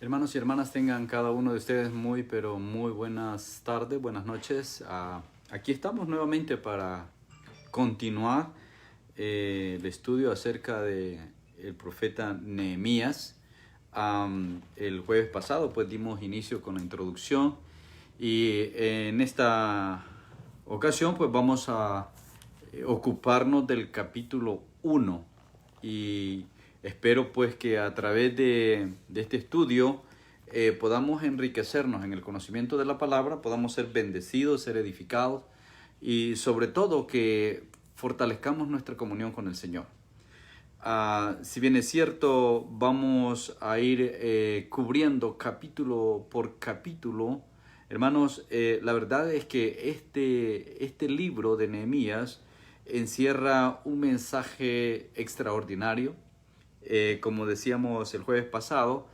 Hermanos y hermanas, tengan cada uno de ustedes muy, pero muy buenas tardes, buenas noches. Aquí estamos nuevamente para continuar el estudio acerca de el profeta Nehemías. El jueves pasado pues dimos inicio con la introducción y en esta ocasión pues vamos a ocuparnos del capítulo 1 y espero pues que a través de este estudio podamos enriquecernos en el conocimiento de la palabra, podamos ser bendecidos, ser edificados y sobre todo que fortalezcamos nuestra comunión con el Señor. Si bien es cierto, vamos a ir cubriendo capítulo por capítulo. Hermanos, la verdad es que este libro de Nehemías encierra un mensaje extraordinario. Como decíamos el jueves pasado,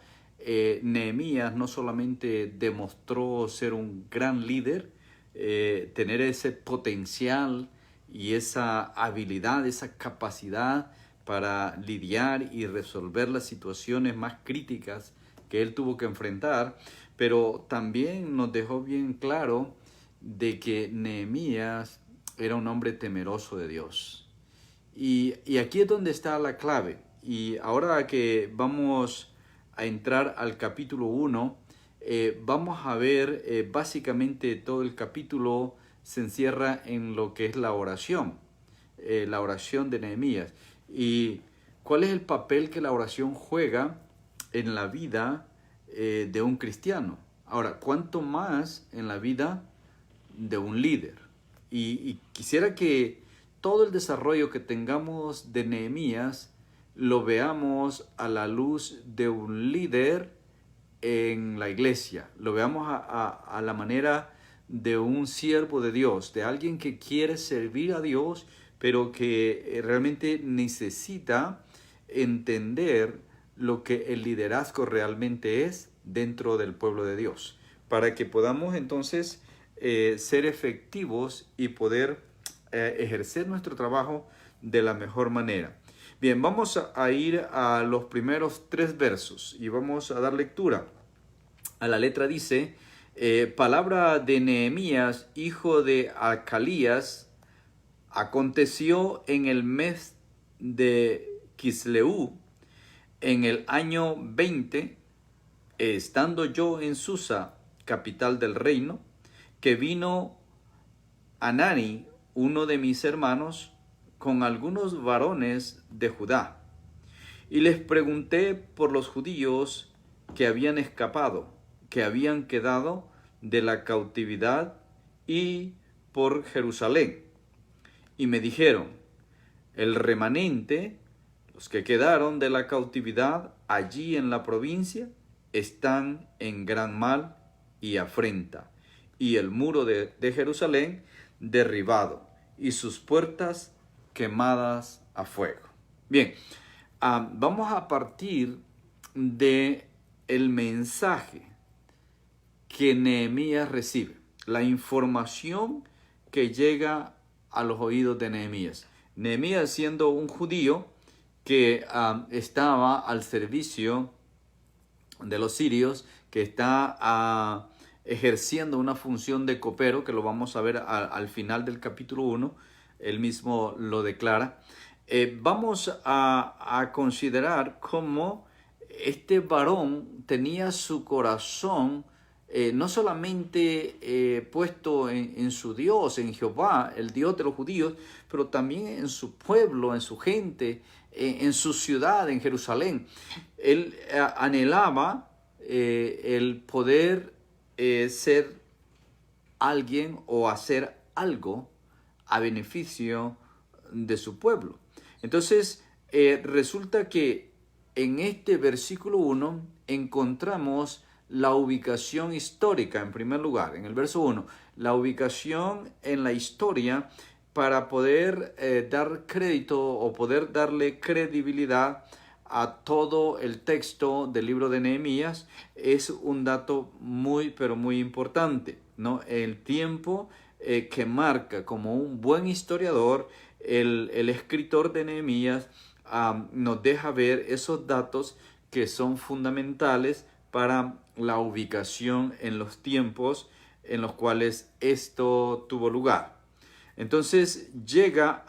Nehemías no solamente demostró ser un gran líder, tener ese potencial y esa habilidad, esa capacidad para lidiar y resolver las situaciones más críticas que él tuvo que enfrentar, pero también nos dejó bien claro de que Nehemías era un hombre temeroso de Dios. Y aquí es donde está la clave. Y ahora que vamos a entrar al capítulo 1, vamos a ver básicamente todo el capítulo se encierra en lo que es la oración de Nehemías. ¿Y cuál es el papel que la oración juega en la vida de un cristiano? Ahora, ¿cuánto más en la vida de un líder? Y quisiera que todo el desarrollo que tengamos de Nehemías lo veamos a la luz de un líder en la iglesia, lo veamos a la manera de un siervo de Dios, de alguien que quiere servir a Dios, pero que realmente necesita entender lo que el liderazgo realmente es dentro del pueblo de Dios, para que podamos entonces ser efectivos y poder ejercer nuestro trabajo de la mejor manera. Bien, vamos a ir a los primeros 3 versos y vamos a dar lectura. A la letra dice, palabra de Nehemías, hijo de Acalías, aconteció en el mes de Quisleu, en el año 20, estando yo en Susa, capital del reino, que vino Anani, uno de mis hermanos, con algunos varones de Judá. Y les pregunté por los judíos que habían escapado, que habían quedado de la cautividad, y por Jerusalén. Y me dijeron, el remanente, los que quedaron de la cautividad allí en la provincia, están en gran mal y afrenta, y el muro de Jerusalén derribado, y sus puertas quemadas a fuego. Bien, vamos a partir de el mensaje que Nehemías recibe, la información que llega a los oídos de Nehemías. Nehemías, siendo un judío que estaba al servicio de los sirios, que está ejerciendo una función de copero, que lo vamos a ver al final del capítulo 1, él mismo lo declara. Vamos a considerar cómo este varón tenía su corazón no solamente puesto en su Dios, en Jehová, el Dios de los judíos, pero también en su pueblo, en su gente, en su ciudad, en Jerusalén. Él anhelaba el poder ser alguien o hacer algo a beneficio de su pueblo. Entonces, resulta que en este versículo 1 encontramos la ubicación histórica en primer lugar. En el verso 1, la ubicación en la historia para poder dar crédito o poder darle credibilidad a todo el texto del libro de Nehemías es un dato muy, pero muy importante, ¿no? El tiempo que marca como un buen historiador, el escritor de Nehemías nos deja ver esos datos que son fundamentales para la ubicación en los tiempos en los cuales esto tuvo lugar. Entonces llega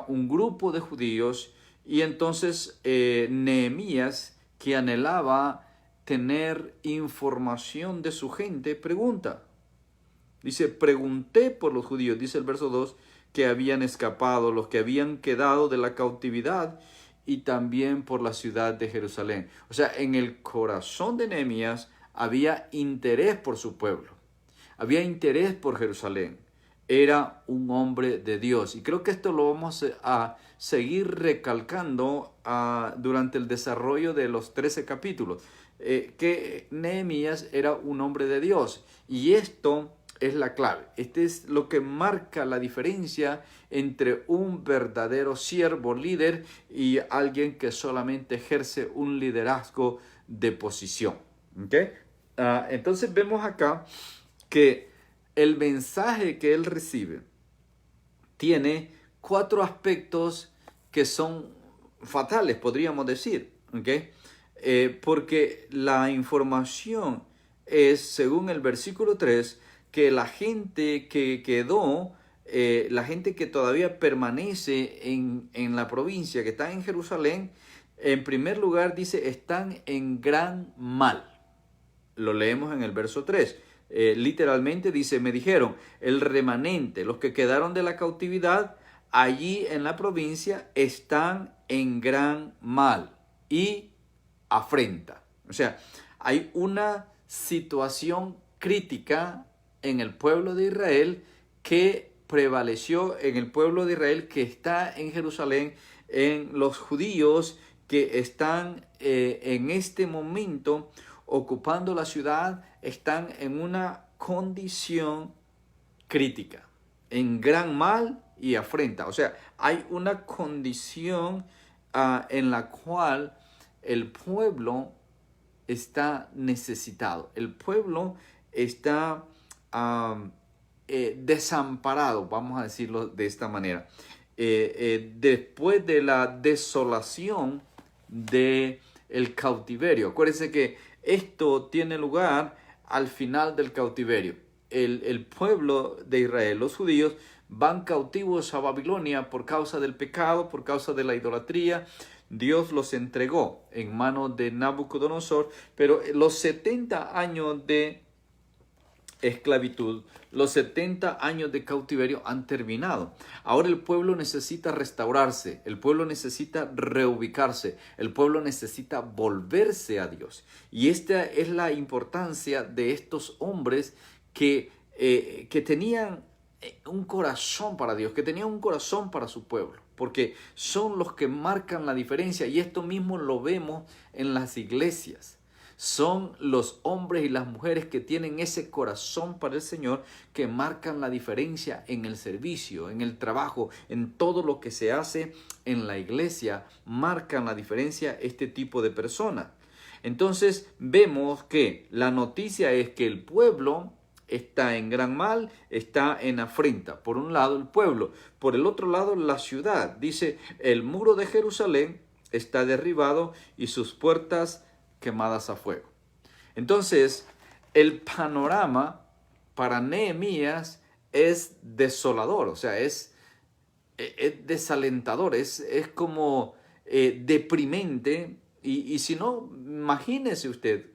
un grupo de judíos, y entonces Nehemías, que anhelaba tener información de su gente, pregunta. Dice, pregunté por los judíos, dice el verso 2, que habían escapado, los que habían quedado de la cautividad, y también por la ciudad de Jerusalén. O sea, en el corazón de Nehemías había interés por su pueblo, había interés por Jerusalén. Era un hombre de Dios. Y creo que esto lo vamos a seguir recalcando durante el desarrollo de los 13 capítulos. Que Nehemías era un hombre de Dios. Y esto es la clave. Este es lo que marca la diferencia entre un verdadero siervo líder y alguien que solamente ejerce un liderazgo de posición. ¿Okay? Entonces vemos acá que el mensaje que él recibe tiene 4 aspectos que son fatales, podríamos decir. ¿Okay? Porque la información es, según el versículo 3, que la gente que quedó, la gente que todavía permanece en la provincia, que está en Jerusalén, en primer lugar dice, están en gran mal. Lo leemos en el verso 3. Literalmente dice, me dijeron, el remanente, los que quedaron de la cautividad allí en la provincia, están en gran mal y afrenta. O sea, hay una situación crítica en el pueblo de Israel que prevaleció en el pueblo de Israel que está en Jerusalén, en los judíos que están en este momento ocupando la ciudad, están en una condición crítica, en gran mal y afrenta. O sea, hay una condición en la cual el pueblo está necesitado. El pueblo está desamparado, vamos a decirlo de esta manera. Después de la desolación del cautiverio. Acuérdense que esto tiene lugar al final del cautiverio. El pueblo de Israel, los judíos, van cautivos a Babilonia por causa del pecado, por causa de la idolatría. Dios los entregó en manos de Nabucodonosor, pero los 70 años de esclavitud, los 70 años de cautiverio han terminado. Ahora el pueblo necesita restaurarse, el pueblo necesita reubicarse, el pueblo necesita volverse a Dios. Y esta es la importancia de estos hombres que tenían un corazón para Dios, que tenían un corazón para su pueblo, porque son los que marcan la diferencia, y esto mismo lo vemos en las iglesias. Son los hombres y las mujeres que tienen ese corazón para el Señor, que marcan la diferencia en el servicio, en el trabajo, en todo lo que se hace en la iglesia. Marcan la diferencia este tipo de personas. Entonces vemos que la noticia es que el pueblo está en gran mal, está en afrenta. Por un lado el pueblo, por el otro lado la ciudad. Dice, el muro de Jerusalén está derribado y sus puertas quemadas a fuego. Entonces, el panorama para Nehemías es desolador, o sea, es desalentador, es como deprimente. Y si no, imagínese usted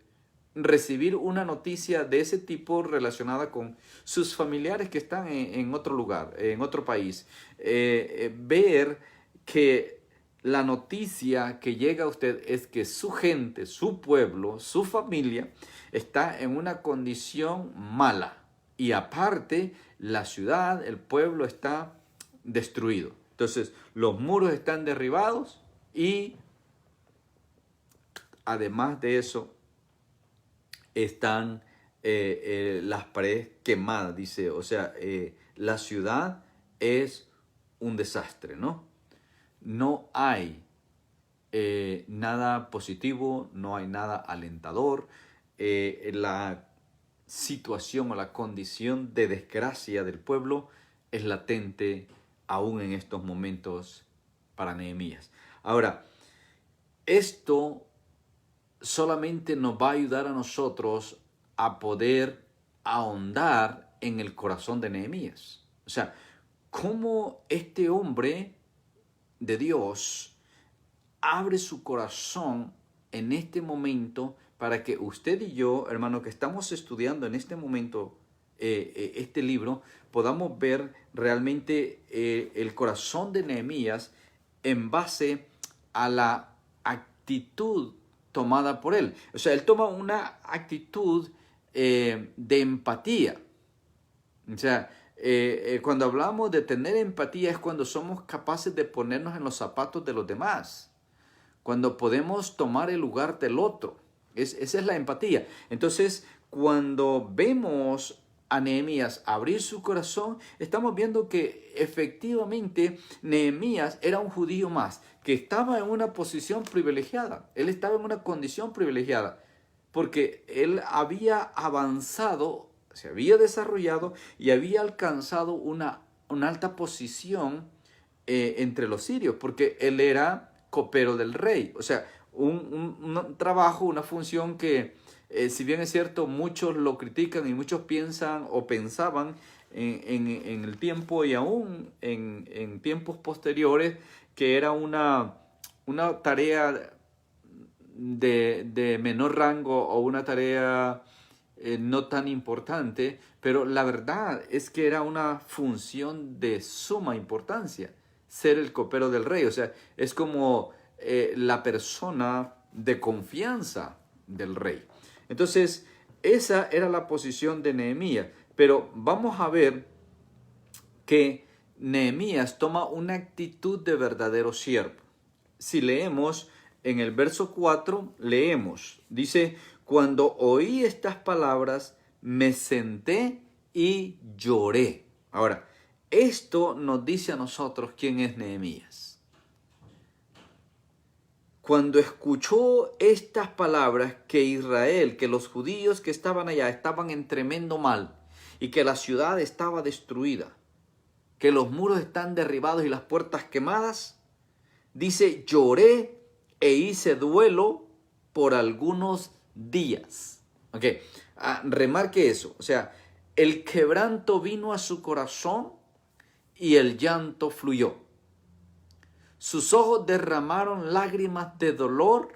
recibir una noticia de ese tipo relacionada con sus familiares que están en otro lugar, en otro país. Ver que la noticia que llega a usted es que su gente, su pueblo, su familia está en una condición mala. Y aparte, la ciudad, el pueblo está destruido. Entonces, los muros están derribados y además de eso, están las paredes quemadas, dice. O sea, la ciudad es un desastre, ¿no? No hay nada positivo, no hay nada alentador. La situación o la condición de desgracia del pueblo es latente aún en estos momentos para Nehemías. Ahora, esto solamente nos va a ayudar a nosotros a poder ahondar en el corazón de Nehemías. O sea, cómo este hombre de Dios abre su corazón en este momento para que usted y yo, hermano, que estamos estudiando en este momento este libro, podamos ver realmente el corazón de Nehemías en base a la actitud tomada por él. O sea, él toma una actitud de empatía. O sea, cuando hablamos de tener empatía es cuando somos capaces de ponernos en los zapatos de los demás, cuando podemos tomar el lugar del otro. Esa es la empatía. Entonces, cuando vemos a Nehemías abrir su corazón, estamos viendo que efectivamente Nehemías era un judío más, que estaba en una posición privilegiada. Él estaba en una condición privilegiada, porque él había avanzado, se había desarrollado y había alcanzado una alta posición entre los sirios, porque él era copero del rey. O sea, un trabajo, una función que, si bien es cierto, muchos lo critican y muchos piensan o pensaban en el tiempo y aún en tiempos posteriores, que era una tarea de menor rango o una tarea no tan importante, pero la verdad es que era una función de suma importancia, ser el copero del rey. O sea, es como la persona de confianza del rey. Entonces, esa era la posición de Nehemías. Pero vamos a ver que Nehemías toma una actitud de verdadero siervo. Si leemos en el verso 4, leemos, dice, cuando oí estas palabras, me senté y lloré. Ahora, esto nos dice a nosotros quién es Nehemías. Cuando escuchó estas palabras, que Israel, que los judíos que estaban allá estaban en tremendo mal y que la ciudad estaba destruida, que los muros están derribados y las puertas quemadas, dice, lloré e hice duelo por algunos días. Ok, remarque eso. O sea, el quebranto vino a su corazón y el llanto fluyó. Sus ojos derramaron lágrimas de dolor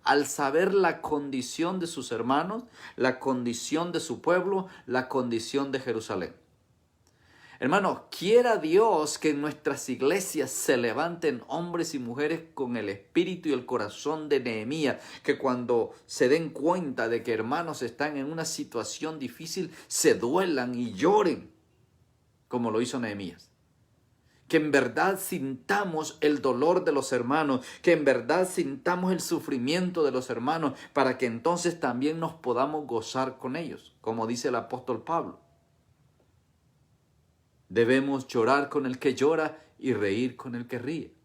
al saber la condición de sus hermanos, la condición de su pueblo, la condición de Jerusalén. Hermano, quiera Dios que en nuestras iglesias se levanten hombres y mujeres con el espíritu y el corazón de Nehemías, que cuando se den cuenta de que hermanos están en una situación difícil, se duelan y lloren, como lo hizo Nehemías. Que en verdad sintamos el dolor de los hermanos, que en verdad sintamos el sufrimiento de los hermanos, para que entonces también nos podamos gozar con ellos, como dice el apóstol Pablo. Debemos llorar con el que llora y reír con el que ríe.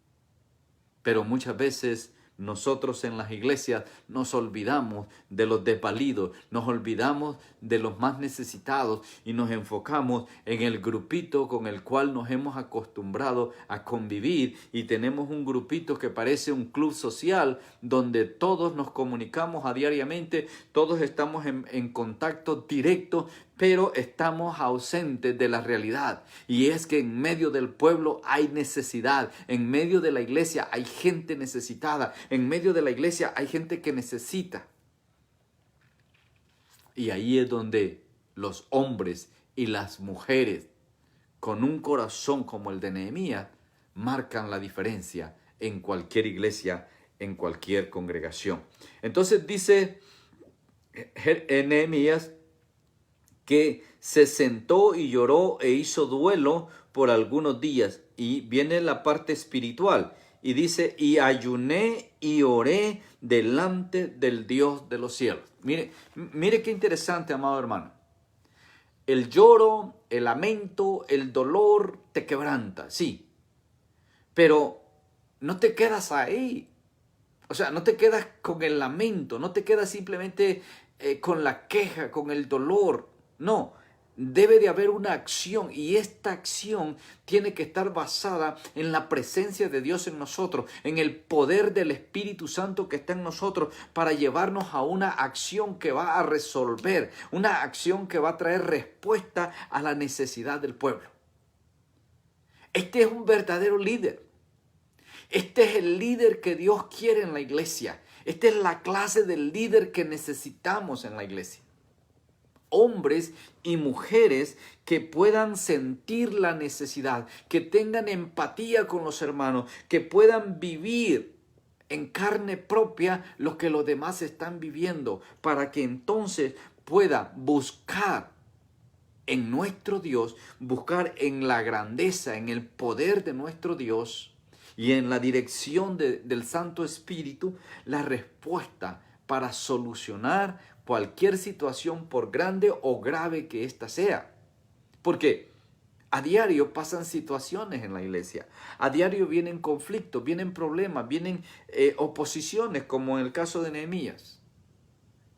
Pero muchas veces nosotros en las iglesias nos olvidamos de los desvalidos, nos olvidamos de los más necesitados y nos enfocamos en el grupito con el cual nos hemos acostumbrado a convivir, y tenemos un grupito que parece un club social donde todos nos comunicamos diariamente, todos estamos en contacto directo, pero estamos ausentes de la realidad. Y es que en medio del pueblo hay necesidad, en medio de la iglesia hay gente necesitada, en medio de la iglesia hay gente que necesita. Y ahí es donde los hombres y las mujeres con un corazón como el de Nehemías marcan la diferencia en cualquier iglesia, en cualquier congregación. Entonces dice Nehemías que se sentó y lloró e hizo duelo por algunos días. Y viene la parte espiritual y dice, y ayuné y oré delante del Dios de los cielos. Mire qué interesante, amado hermano. El lloro, el lamento, el dolor te quebranta, sí, pero no te quedas ahí. O sea, no te quedas con el lamento, no te quedas simplemente con la queja, con el dolor. No, debe de haber una acción, y esta acción tiene que estar basada en la presencia de Dios en nosotros, en el poder del Espíritu Santo que está en nosotros para llevarnos a una acción que va a resolver, una acción que va a traer respuesta a la necesidad del pueblo. Este es un verdadero líder. Este es el líder que Dios quiere en la iglesia. Esta es la clase del líder que necesitamos en la iglesia. Hombres y mujeres que puedan sentir la necesidad, que tengan empatía con los hermanos, que puedan vivir en carne propia lo que los demás están viviendo, para que entonces pueda buscar en nuestro Dios, buscar en la grandeza, en el poder de nuestro Dios y en la dirección del Santo Espíritu, la respuesta para solucionar cualquier situación, por grande o grave que ésta sea. Porque a diario pasan situaciones en la iglesia. A diario vienen conflictos, vienen problemas, vienen oposiciones, como en el caso de Nehemías.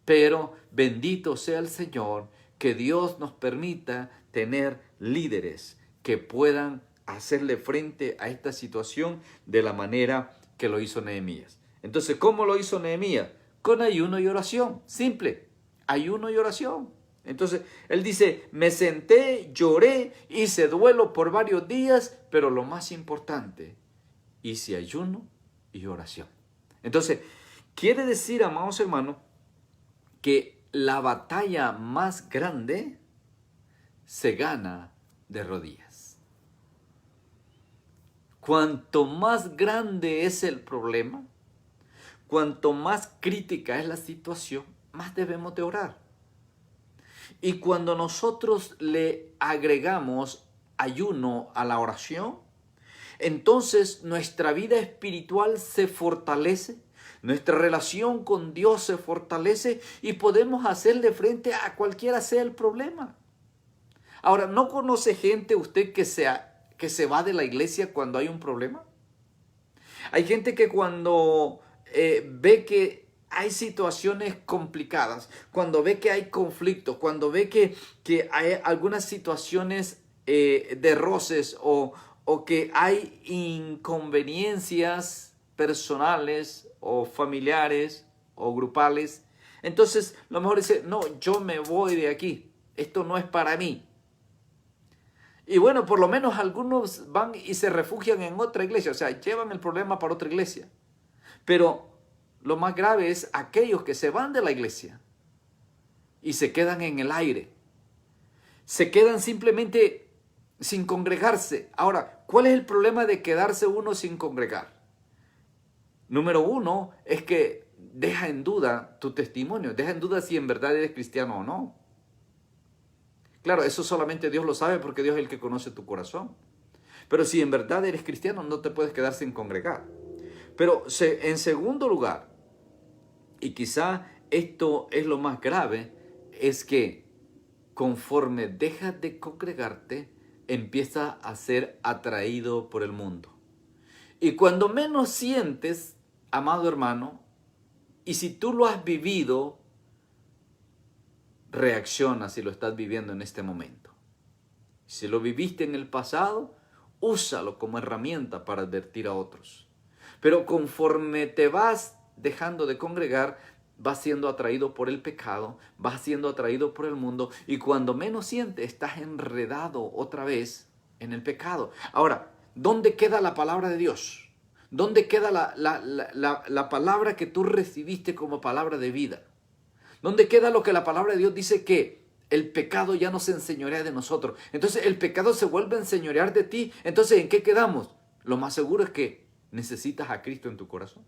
Pero bendito sea el Señor, que Dios nos permita tener líderes que puedan hacerle frente a esta situación de la manera que lo hizo Nehemías. Entonces, ¿cómo lo hizo Nehemías? Con ayuno y oración, simple, ayuno y oración. Entonces, él dice, me senté, lloré, hice duelo por varios días, pero lo más importante, hice ayuno y oración. Entonces, quiere decir, amados hermanos, que la batalla más grande se gana de rodillas. Cuanto más grande es el problema, cuanto más crítica es la situación, más debemos de orar. Y cuando nosotros le agregamos ayuno a la oración, entonces nuestra vida espiritual se fortalece, nuestra relación con Dios se fortalece y podemos hacerle frente a cualquiera sea el problema. Ahora, ¿no conoce gente usted que se va de la iglesia cuando hay un problema? Hay gente que cuando ve que hay situaciones complicadas, cuando ve que hay conflictos, cuando ve que hay algunas situaciones de roces o que hay inconveniencias personales o familiares o grupales, entonces lo mejor dice, no, yo me voy de aquí, esto no es para mí. Y bueno, por lo menos algunos van y se refugian en otra iglesia, o sea, llevan el problema para otra iglesia. Pero lo más grave es aquellos que se van de la iglesia y se quedan en el aire. Se quedan simplemente sin congregarse. Ahora, ¿cuál es el problema de quedarse uno sin congregar? Número uno es que deja en duda tu testimonio, deja en duda si en verdad eres cristiano o no. Claro, eso solamente Dios lo sabe porque Dios es el que conoce tu corazón. Pero si en verdad eres cristiano, no te puedes quedar sin congregar. Pero en segundo lugar, y quizá esto es lo más grave, es que conforme dejas de congregarte, empiezas a ser atraído por el mundo. Y cuando menos sientes, amado hermano, y si tú lo has vivido, reacciona si lo estás viviendo en este momento. Si lo viviste en el pasado, úsalo como herramienta para advertir a otros. Pero conforme te vas dejando de congregar, vas siendo atraído por el pecado, vas siendo atraído por el mundo, y cuando menos sientes, estás enredado otra vez en el pecado. Ahora, ¿dónde queda la palabra de Dios? ¿Dónde queda la palabra que tú recibiste como palabra de vida? ¿Dónde queda lo que la palabra de Dios dice que el pecado ya no se enseñorea de nosotros? Entonces el pecado se vuelve a enseñorear de ti. Entonces, ¿en qué quedamos? Lo más seguro es que necesitas a Cristo en tu corazón.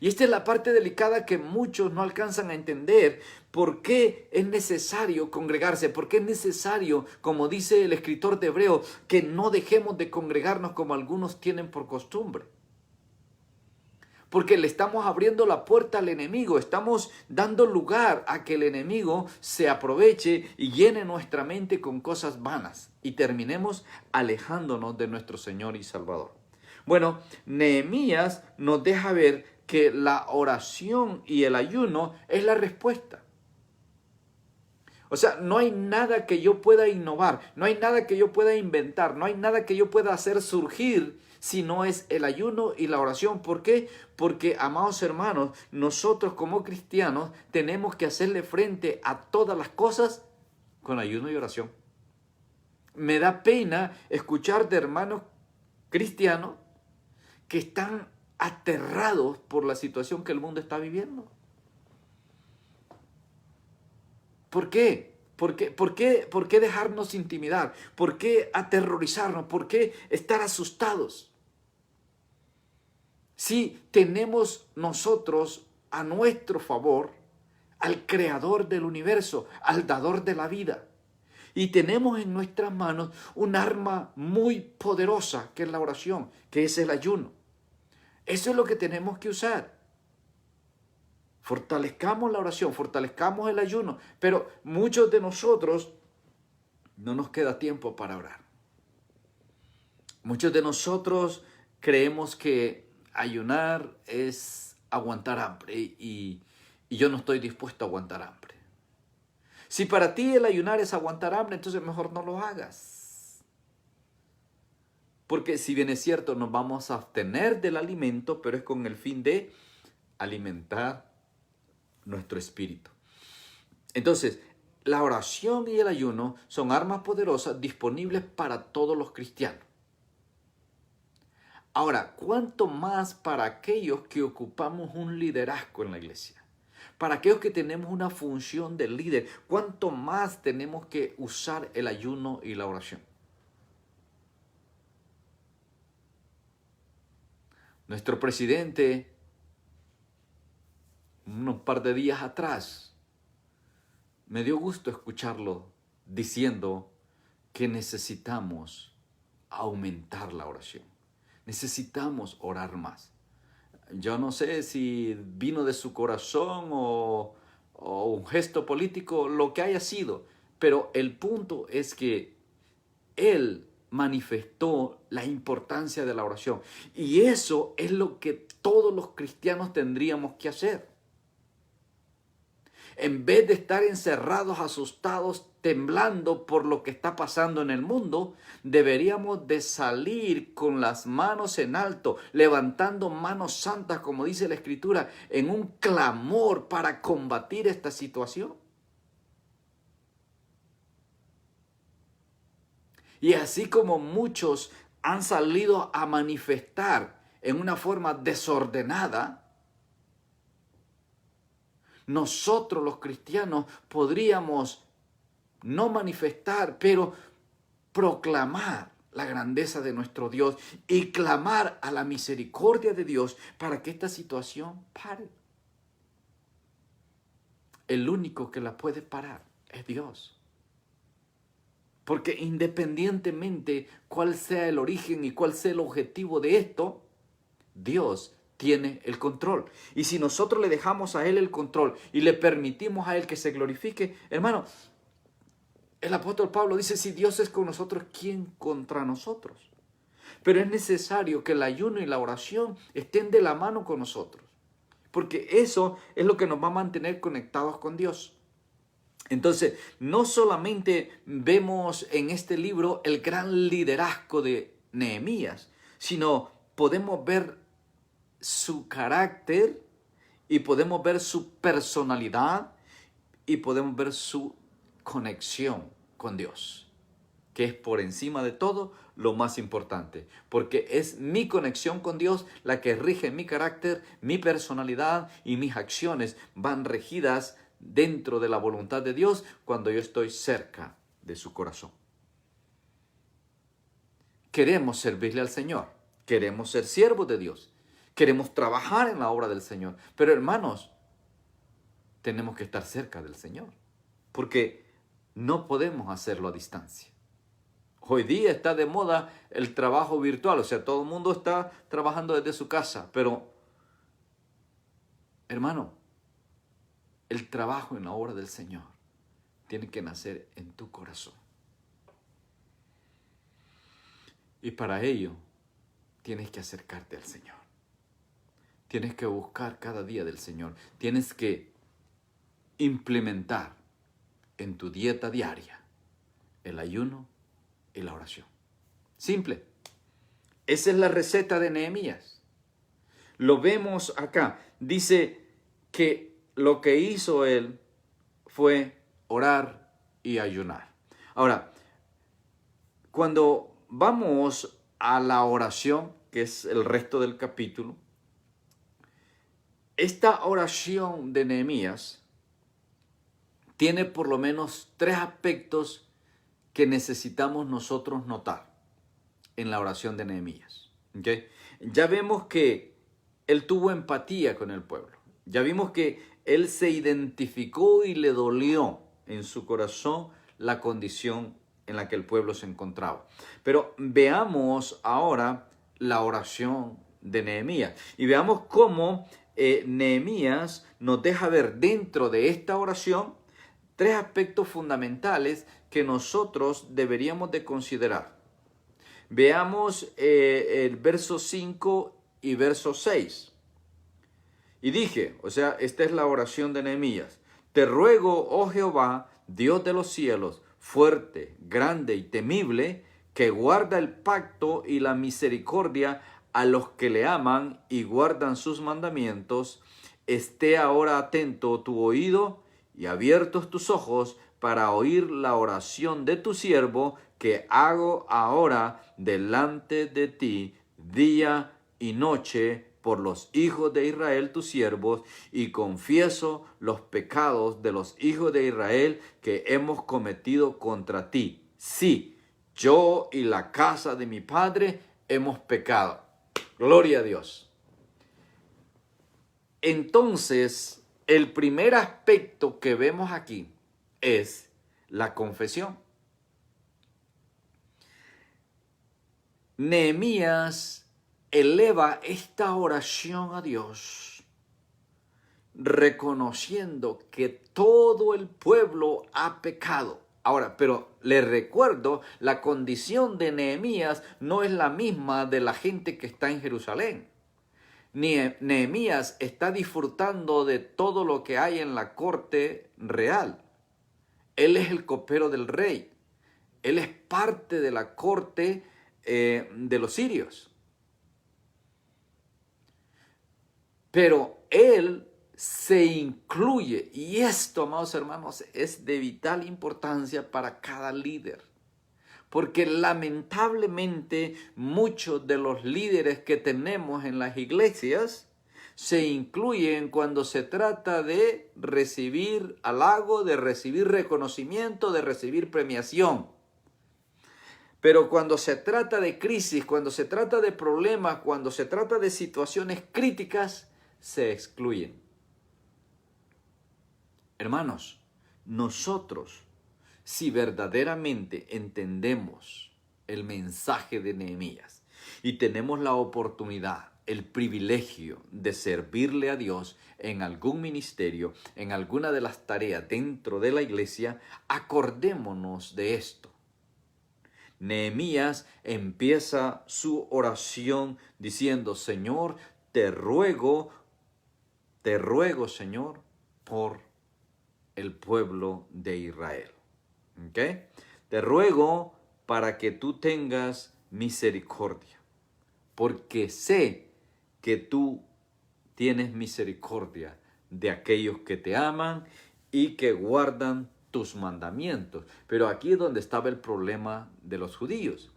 Y esta es la parte delicada que muchos no alcanzan a entender. ¿Por qué es necesario congregarse? ¿Por qué es necesario, como dice el escritor de Hebreos, que no dejemos de congregarnos como algunos tienen por costumbre? Porque le estamos abriendo la puerta al enemigo, estamos dando lugar a que el enemigo se aproveche y llene nuestra mente con cosas vanas y terminemos alejándonos de nuestro Señor y Salvador. Bueno, Nehemías nos deja ver que la oración y el ayuno es la respuesta. O sea, no hay nada que yo pueda innovar, no hay nada que yo pueda inventar, no hay nada que yo pueda hacer surgir si no es el ayuno y la oración. ¿Por qué? Porque, amados hermanos, nosotros como cristianos tenemos que hacerle frente a todas las cosas con ayuno y oración. Me da pena escuchar de hermanos cristianos que están aterrados por la situación que el mundo está viviendo. ¿Por qué? ¿Por qué dejarnos intimidar? ¿Por qué aterrorizarnos? ¿Por qué estar asustados? Si tenemos nosotros a nuestro favor al creador del universo, al dador de la vida. Y tenemos en nuestras manos un arma muy poderosa, que es la oración, que es el ayuno. Eso es lo que tenemos que usar. Fortalezcamos la oración, fortalezcamos el ayuno, pero muchos de nosotros no nos queda tiempo para orar. Muchos de nosotros creemos que ayunar es aguantar hambre y yo no estoy dispuesto a aguantar hambre. Si para ti el ayunar es aguantar hambre, entonces mejor no lo hagas. Porque si bien es cierto, nos vamos a abstener del alimento, pero es con el fin de alimentar nuestro espíritu. Entonces, la oración y el ayuno son armas poderosas disponibles para todos los cristianos. Ahora, ¿cuánto más para aquellos que ocupamos un liderazgo en la iglesia? Para aquellos que tenemos una función de líder, ¿cuánto más tenemos que usar el ayuno y la oración? Nuestro presidente, unos par de días atrás, me dio gusto escucharlo diciendo que necesitamos aumentar la oración. Necesitamos orar más. Yo no sé si vino de su corazón o un gesto político, lo que haya sido, pero el punto es que él manifestó la importancia de la oración. Y eso es lo que todos los cristianos tendríamos que hacer. En vez de estar encerrados, asustados, temblando por lo que está pasando en el mundo, deberíamos de salir con las manos en alto, levantando manos santas, como dice la Escritura, en un clamor para combatir esta situación. Y así como muchos han salido a manifestar en una forma desordenada, nosotros los cristianos podríamos no manifestar, pero proclamar la grandeza de nuestro Dios y clamar a la misericordia de Dios para que esta situación pare. El único que la puede parar es Dios. Porque independientemente cuál sea el origen y cuál sea el objetivo de esto, Dios tiene el control. Y si nosotros le dejamos a Él el control y le permitimos a Él que se glorifique, hermano, el apóstol Pablo dice, si Dios es con nosotros, ¿quién contra nosotros? Pero es necesario que el ayuno y la oración estén de la mano con nosotros, porque eso es lo que nos va a mantener conectados con Dios. Entonces, no solamente vemos en este libro el gran liderazgo de Nehemías, sino podemos ver su carácter y podemos ver su personalidad y podemos ver su conexión con Dios, que es por encima de todo lo más importante, porque es mi conexión con Dios la que rige mi carácter, mi personalidad y mis acciones van regidas dentro de la voluntad de Dios cuando yo estoy cerca de su corazón. Queremos servirle al Señor, queremos ser siervos de Dios, queremos trabajar en la obra del Señor, pero hermanos, tenemos que estar cerca del Señor, porque no podemos hacerlo a distancia. Hoy día está de moda el trabajo virtual, o sea, todo el mundo está trabajando desde su casa, pero, hermano, el trabajo en la obra del Señor tiene que nacer en tu corazón. Y para ello, tienes que acercarte al Señor. Tienes que buscar cada día del Señor. Tienes que implementar en tu dieta diaria el ayuno y la oración. Simple. Esa es la receta de Nehemías. Lo vemos acá. Dice que lo que hizo él fue orar y ayunar. Ahora, cuando vamos a la oración, que es el resto del capítulo, esta oración de Nehemías tiene por lo menos 3 aspectos que necesitamos nosotros notar en la oración de Nehemías. ¿Okay? Ya vemos que él tuvo empatía con el pueblo. Ya vimos que él se identificó y le dolió en su corazón la condición en la que el pueblo se encontraba. Pero veamos ahora la oración de Nehemías y veamos cómo Nehemías nos deja ver dentro de esta oración 3 aspectos fundamentales que nosotros deberíamos de considerar. Veamos el verso 5 y verso 6. Y dije, o sea, esta es la oración de Nehemías. Te ruego, oh Jehová, Dios de los cielos, fuerte, grande y temible, que guarda el pacto y la misericordia a los que le aman y guardan sus mandamientos, esté ahora atento tu oído y abiertos tus ojos para oír la oración de tu siervo que hago ahora delante de ti día y noche por los hijos de Israel tus siervos, y confieso los pecados de los hijos de Israel que hemos cometido contra ti. Sí, yo y la casa de mi padre hemos pecado. Gloria a Dios. Entonces, el primer aspecto que vemos aquí es la confesión. Nehemías eleva esta oración a Dios, reconociendo que todo el pueblo ha pecado. Ahora, pero les recuerdo, la condición de Nehemías no es la misma de la gente que está en Jerusalén. Nehemías está disfrutando de todo lo que hay en la corte real. Él es el copero del rey. Él es parte de la corte de los sirios. Pero él se incluye, y esto, amados hermanos, es de vital importancia para cada líder. Porque lamentablemente muchos de los líderes que tenemos en las iglesias se incluyen cuando se trata de recibir halago, de recibir reconocimiento, de recibir premiación. Pero cuando se trata de crisis, cuando se trata de problemas, cuando se trata de situaciones críticas, se excluyen. Hermanos, nosotros, si verdaderamente entendemos el mensaje de Nehemías y tenemos la oportunidad, el privilegio de servirle a Dios en algún ministerio, en alguna de las tareas dentro de la iglesia, acordémonos de esto. Nehemías empieza su oración diciendo, Señor, te ruego, Señor, por el pueblo de Israel. ¿Okay? Te ruego para que tú tengas misericordia, porque sé que tú tienes misericordia de aquellos que te aman y que guardan tus mandamientos. Pero aquí es donde estaba el problema de los judíos.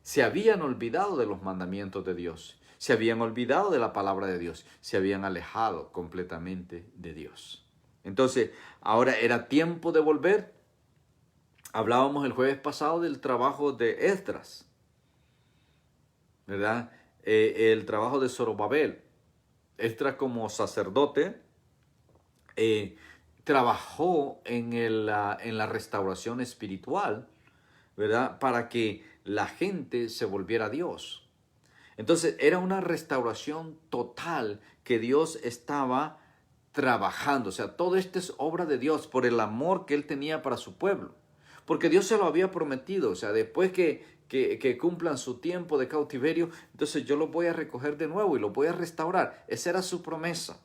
Se habían olvidado de los mandamientos de Dios, se habían olvidado de la palabra de Dios, se habían alejado completamente de Dios. Entonces, ahora era tiempo de volver. Hablábamos el jueves pasado del trabajo de Esdras, ¿verdad? El trabajo de Zorobabel. Esdras como sacerdote trabajó en la restauración espiritual, ¿verdad? Para que la gente se volviera a Dios. Entonces era una restauración total que Dios estaba trabajando. O sea, todo esto es obra de Dios por el amor que Él tenía para su pueblo. Porque Dios se lo había prometido. O sea, después que cumplan su tiempo de cautiverio, entonces yo los voy a recoger de nuevo y los voy a restaurar. Esa era su promesa.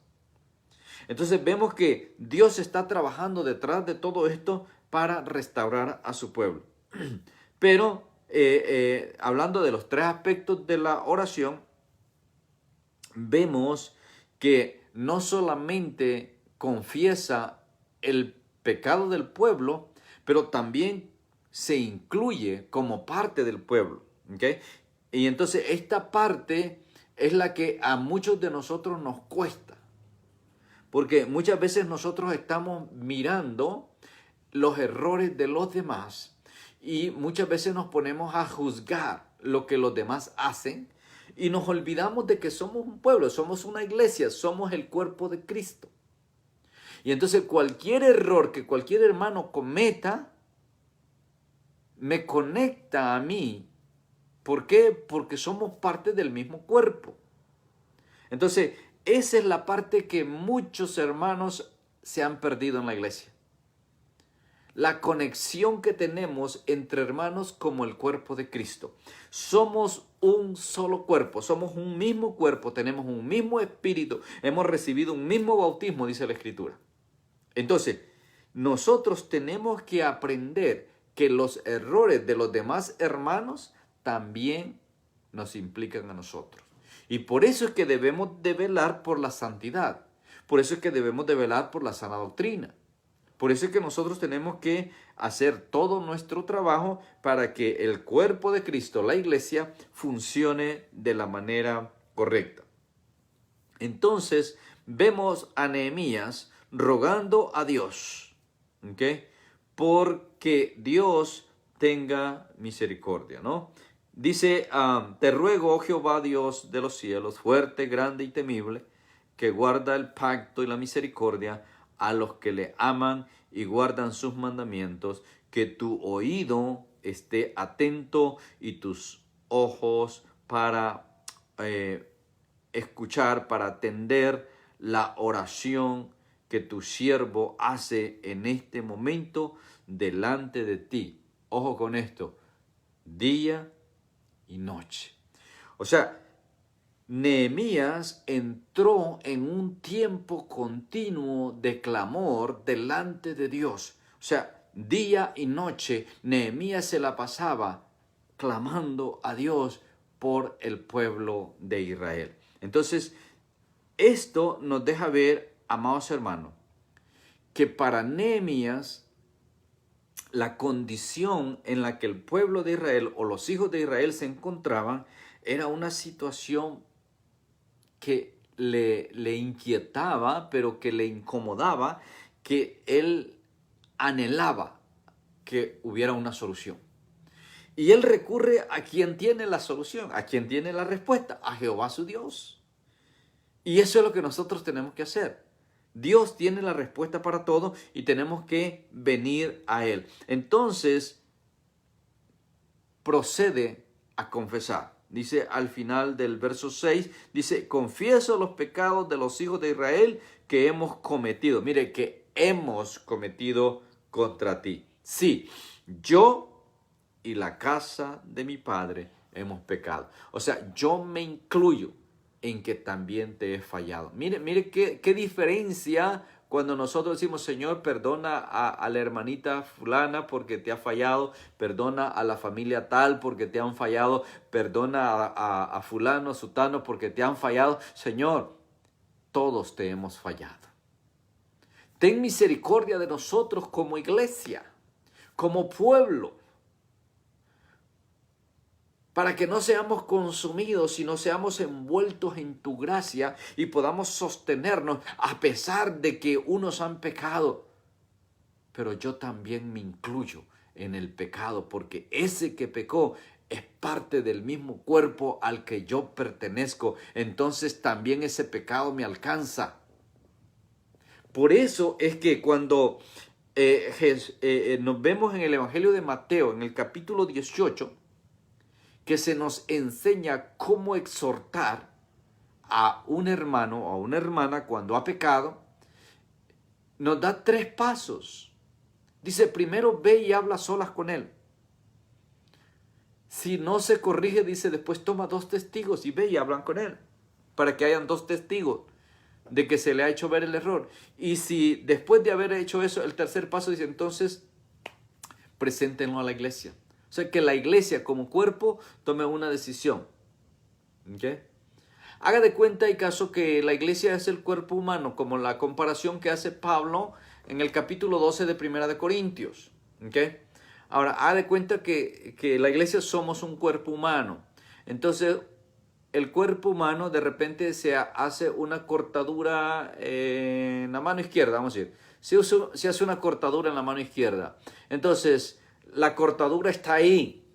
Entonces vemos que Dios está trabajando detrás de todo esto para restaurar a su pueblo. Pero hablando de los tres aspectos de la oración, vemos que no solamente confiesa el pecado del pueblo, pero también se incluye como parte del pueblo. ¿Okay? Y entonces esta parte es la que a muchos de nosotros nos cuesta. Porque muchas veces nosotros estamos mirando los errores de los demás y muchas veces nos ponemos a juzgar lo que los demás hacen y nos olvidamos de que somos un pueblo, somos una iglesia, somos el cuerpo de Cristo. Y entonces cualquier error que cualquier hermano cometa me conecta a mí. ¿Por qué? Porque somos parte del mismo cuerpo. Entonces, esa es la parte que muchos hermanos se han perdido en la iglesia. La conexión que tenemos entre hermanos como el cuerpo de Cristo. Somos un solo cuerpo, somos un mismo cuerpo, tenemos un mismo espíritu, hemos recibido un mismo bautismo, dice la Escritura. Entonces, nosotros tenemos que aprender que los errores de los demás hermanos también nos implican a nosotros. Y por eso es que debemos de velar por la santidad. Por eso es que debemos de velar por la sana doctrina. Por eso es que nosotros tenemos que hacer todo nuestro trabajo para que el cuerpo de Cristo, la iglesia, funcione de la manera correcta. Entonces, vemos a Nehemías rogando a Dios, ¿okay? Porque Dios tenga misericordia, ¿no? Dice, te ruego, oh Jehová Dios de los cielos, fuerte, grande y temible, que guarda el pacto y la misericordia a los que le aman y guardan sus mandamientos, que tu oído esté atento y tus ojos para escuchar, para atender la oración que tu siervo hace en este momento delante de ti. Ojo con esto, día y noche. O sea, Nehemías entró en un tiempo continuo de clamor delante de Dios. O sea, día y noche Nehemías se la pasaba clamando a Dios por el pueblo de Israel. Entonces, esto nos deja ver, amados hermanos, que para Nehemías la condición en la que el pueblo de Israel o los hijos de Israel se encontraban era una situación que le inquietaba, pero que le incomodaba, que él anhelaba que hubiera una solución. Y él recurre a quien tiene la solución, a quien tiene la respuesta, a Jehová su Dios. Y eso es lo que nosotros tenemos que hacer. Dios tiene la respuesta para todo y tenemos que venir a Él. Entonces, procede a confesar. Dice al final del verso 6, dice, confieso los pecados de los hijos de Israel que hemos cometido. Mire, que hemos cometido contra ti. Sí, yo y la casa de mi padre hemos pecado. O sea, yo me incluyo en que también te he fallado. Mire qué diferencia cuando nosotros decimos, Señor, perdona a la hermanita fulana porque te ha fallado, perdona a la familia tal porque te han fallado, perdona a fulano, sutano porque te han fallado. Señor, todos te hemos fallado. Ten misericordia de nosotros como iglesia, como pueblo, para que no seamos consumidos, sino seamos envueltos en tu gracia y podamos sostenernos a pesar de que unos han pecado. Pero yo también me incluyo en el pecado, porque ese que pecó es parte del mismo cuerpo al que yo pertenezco. Entonces también ese pecado me alcanza. Por eso es que cuando nos vemos en el Evangelio de Mateo, en el capítulo 18, que se nos enseña cómo exhortar a un hermano o a una hermana cuando ha pecado, nos da 3 pasos. Dice, primero ve y habla solas con él. Si no se corrige, dice, después toma 2 testigos y ve y hablan con él, para que hayan 2 testigos. de que se le ha hecho ver el error. Y si después de haber hecho eso, el tercer paso dice, entonces, preséntenlo a la iglesia. O sea, que la iglesia como cuerpo tome una decisión. ¿Okay? Haga de cuenta y caso que la iglesia es el cuerpo humano, como la comparación que hace Pablo en el capítulo 12 de Primera de Corintios. ¿Okay? Ahora, haga de cuenta que la iglesia somos un cuerpo humano. Entonces, el cuerpo humano de repente se hace una cortadura en la mano izquierda, vamos a decir. Se hace una cortadura en la mano izquierda. Entonces, la cortadura está ahí.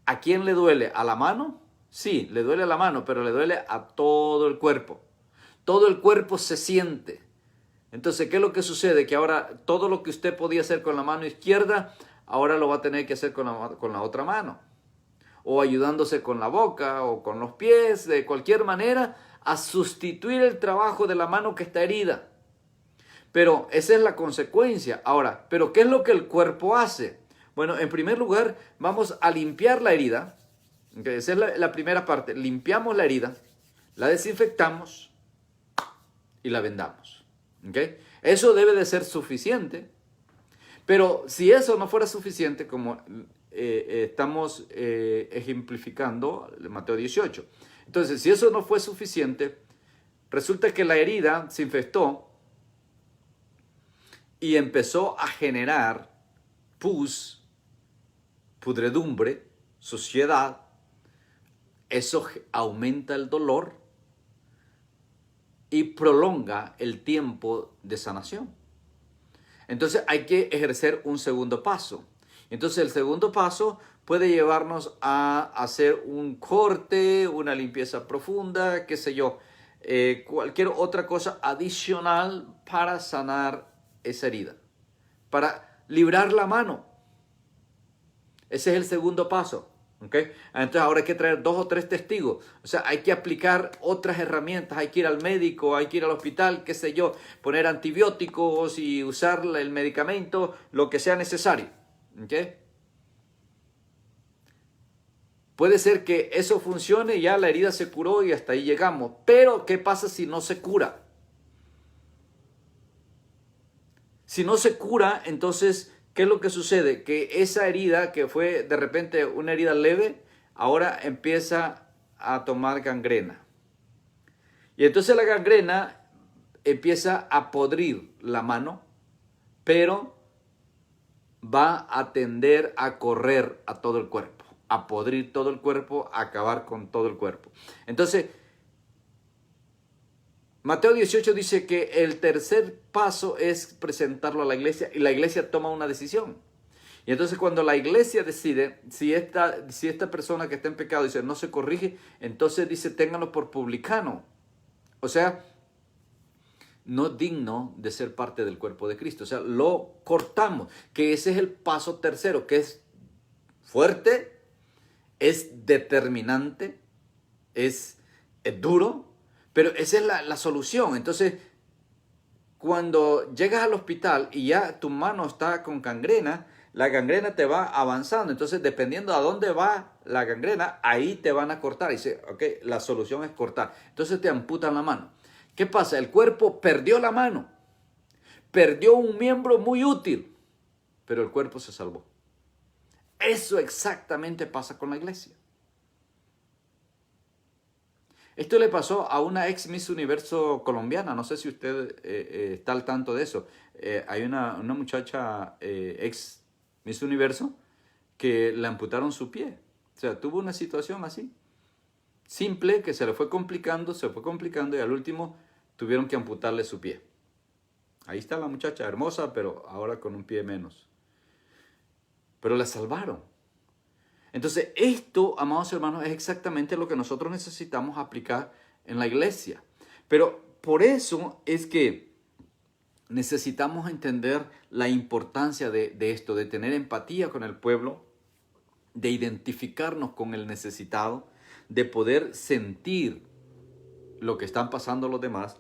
¿A quién le duele? ¿A la mano? Sí, le duele a la mano, pero le duele a todo el cuerpo. Todo el cuerpo se siente. Entonces, ¿qué es lo que sucede? Que ahora todo lo que usted podía hacer con la mano izquierda, ahora lo va a tener que hacer con la otra mano. O ayudándose con la boca o con los pies, de cualquier manera, a sustituir el trabajo de la mano que está herida. Pero esa es la consecuencia. Ahora, ¿pero qué es lo que el cuerpo hace? Bueno, en primer lugar, vamos a limpiar la herida. Okay, esa es la primera parte. Limpiamos la herida, la desinfectamos y la vendamos. Okay. Eso debe de ser suficiente. Pero si eso no fuera suficiente, como estamos ejemplificando Mateo 18. Entonces, si eso no fue suficiente, resulta que la herida se infectó y empezó a generar pus, pudredumbre, suciedad. Eso aumenta el dolor y prolonga el tiempo de sanación. Entonces hay que ejercer un segundo paso. Entonces el segundo paso puede llevarnos a hacer un corte, una limpieza profunda, qué sé yo, cualquier otra cosa adicional para sanar esa herida, para librar la mano. Ese es el segundo paso. ¿Okay? Entonces ahora hay que traer 2 o 3 testigos. O sea, hay que aplicar otras herramientas. Hay que ir al médico, hay que ir al hospital, qué sé yo, poner antibióticos y usar el medicamento, lo que sea necesario. ¿Okay? Puede ser que eso funcione, ya la herida se curó y hasta ahí llegamos. Pero, ¿qué pasa si no se cura? Si no se cura, entonces, ¿qué es lo que sucede? Que esa herida, que fue de repente una herida leve, ahora empieza a tomar gangrena. Y entonces la gangrena empieza a podrir la mano, pero va a tender a correr a todo el cuerpo, a podrir todo el cuerpo, a acabar con todo el cuerpo. Entonces, Mateo 18 dice que el tercer paso es presentarlo a la iglesia y la iglesia toma una decisión. Y entonces cuando la iglesia decide, si esta persona que está en pecado dice no se corrige, entonces dice ténganlo por publicano. O sea, no digno de ser parte del cuerpo de Cristo. O sea, lo cortamos, que ese es el paso tercero, que es fuerte, es determinante, es duro. Pero esa es la solución. Entonces, cuando llegas al hospital y ya tu mano está con gangrena, la gangrena te va avanzando. Entonces, dependiendo a dónde va la gangrena, ahí te van a cortar. Y dice, ok, la solución es cortar. Entonces te amputan la mano. ¿Qué pasa? El cuerpo perdió la mano. Perdió un miembro muy útil, pero el cuerpo se salvó. Eso exactamente pasa con la iglesia. Esto le pasó a una ex Miss Universo colombiana. No sé si usted está al tanto de eso. Hay una muchacha ex Miss Universo que le amputaron su pie. O sea, tuvo una situación así. Simple, que se le fue complicando y al último tuvieron que amputarle su pie. Ahí está la muchacha, hermosa, pero ahora con un pie menos. Pero la salvaron. Entonces, esto, amados hermanos, es exactamente lo que nosotros necesitamos aplicar en la iglesia. Pero por eso es que necesitamos entender la importancia de esto, de tener empatía con el pueblo, de identificarnos con el necesitado, de poder sentir lo que están pasando los demás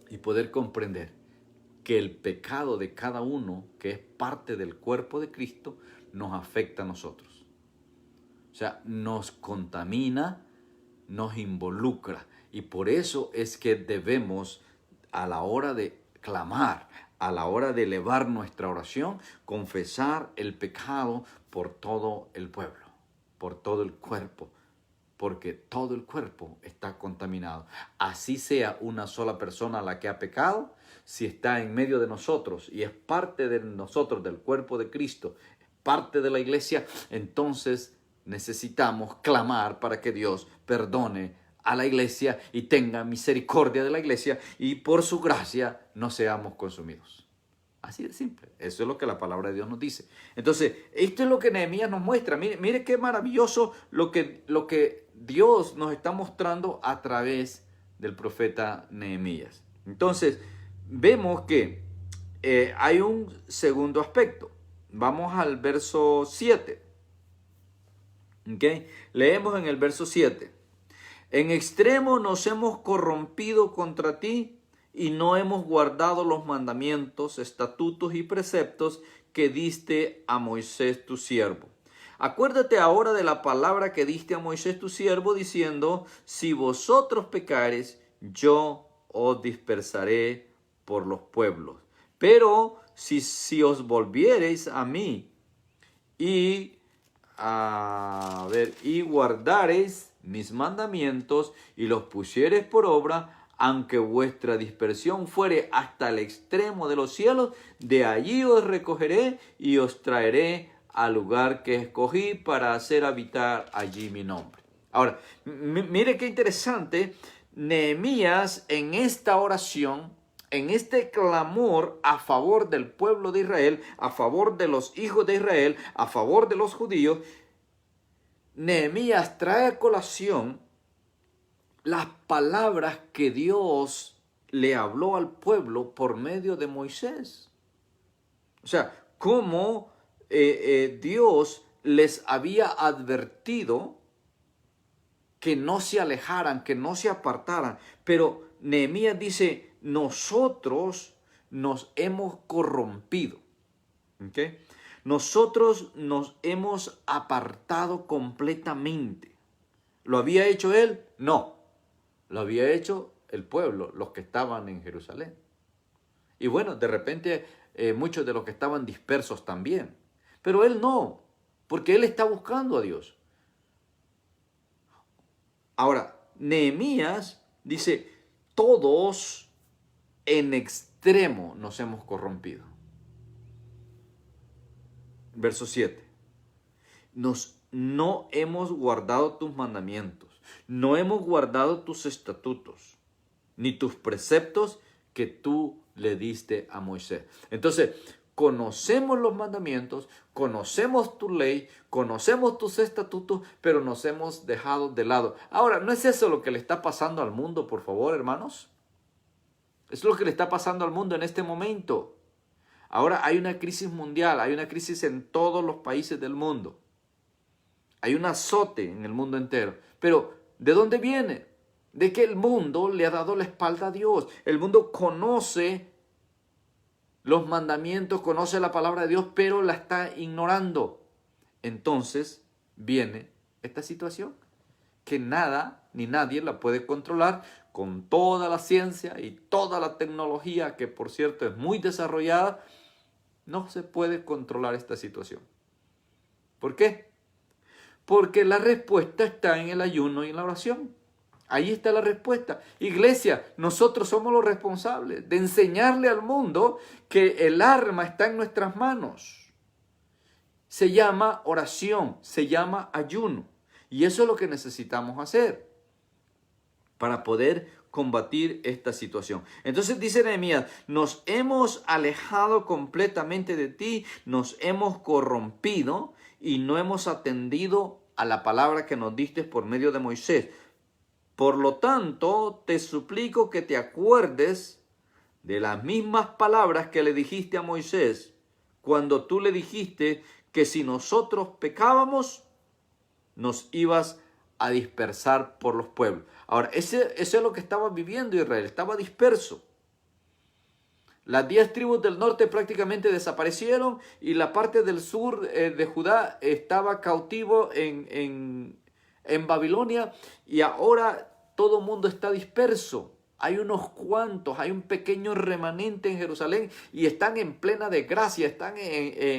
y poder comprender que el pecado de cada uno, que es parte del cuerpo de Cristo, nos afecta a nosotros. O sea, nos contamina, nos involucra. Y por eso es que debemos, a la hora de clamar, a la hora de elevar nuestra oración, confesar el pecado por todo el pueblo, por todo el cuerpo, porque todo el cuerpo está contaminado. Así sea una sola persona la que ha pecado, si está en medio de nosotros y es parte de nosotros, del cuerpo de Cristo, parte de la iglesia, entonces necesitamos clamar para que Dios perdone a la iglesia y tenga misericordia de la iglesia y por su gracia no seamos consumidos. Así de simple. Eso es lo que la palabra de Dios nos dice. Entonces, esto es lo que Nehemías nos muestra. Mire qué maravilloso lo que Dios nos está mostrando a través del profeta Nehemías. Entonces, vemos que hay un segundo aspecto. Vamos al verso 7. ¿Okay? Leemos en el verso 7. En extremo nos hemos corrompido contra ti y no hemos guardado los mandamientos, estatutos y preceptos que diste a Moisés tu siervo. Acuérdate ahora de la palabra que diste a Moisés tu siervo, diciendo, si vosotros pecares, yo os dispersaré por los pueblos. Pero si os volviereis a mí y guardareis mis mandamientos y los pusiereis por obra, aunque vuestra dispersión fuere hasta el extremo de los cielos, de allí os recogeré y os traeré al lugar que escogí para hacer habitar allí mi nombre. Ahora, mire qué interesante. Nehemías en esta oración, en este clamor a favor del pueblo de Israel, a favor de los hijos de Israel, a favor de los judíos, Nehemías trae a colación las palabras que Dios le habló al pueblo por medio de Moisés. O sea, cómo Dios les había advertido que no se alejaran, que no se apartaran. Pero Nehemías dice, nosotros nos hemos corrompido. ¿Okay? Nosotros nos hemos apartado completamente. ¿Lo había hecho él? No. Lo había hecho el pueblo, los que estaban en Jerusalén. Y bueno, de repente muchos de los que estaban dispersos también. Pero él no, porque él está buscando a Dios. Ahora, Nehemías dice, todos en extremo nos hemos corrompido. Verso 7. No hemos guardado tus mandamientos, no hemos guardado tus estatutos, ni tus preceptos que tú le diste a Moisés. Entonces, conocemos los mandamientos, conocemos tu ley, conocemos tus estatutos, pero nos hemos dejado de lado. Ahora, ¿no es eso lo que le está pasando al mundo, por favor, hermanos? Es lo que le está pasando al mundo en este momento. Ahora hay una crisis mundial, hay una crisis en todos los países del mundo. Hay un azote en el mundo entero. Pero, ¿de dónde viene? De que el mundo le ha dado la espalda a Dios. El mundo conoce los mandamientos, conoce la palabra de Dios, pero la está ignorando. Entonces viene esta situación que nada ni nadie la puede controlar con toda la ciencia y toda la tecnología, que por cierto es muy desarrollada. No se puede controlar esta situación. ¿Por qué? Porque la respuesta está en el ayuno y en la oración. Ahí está la respuesta. Iglesia, nosotros somos los responsables de enseñarle al mundo que el arma está en nuestras manos. Se llama oración, se llama ayuno. Y eso es lo que necesitamos hacer para poder combatir esta situación. Entonces dice Nehemías, nos hemos alejado completamente de ti, nos hemos corrompido y no hemos atendido a la palabra que nos diste por medio de Moisés. Por lo tanto, te suplico que te acuerdes de las mismas palabras que le dijiste a Moisés cuando tú le dijiste que si nosotros pecábamos, nos ibas a dispersar por los pueblos. Ahora, eso es lo que estaba viviendo Israel, estaba disperso. Las 10 tribus del norte prácticamente desaparecieron y la parte del sur de Judá estaba cautivo en Babilonia, y ahora todo el mundo está disperso. Hay unos cuantos, hay un pequeño remanente en Jerusalén y están en plena desgracia, están,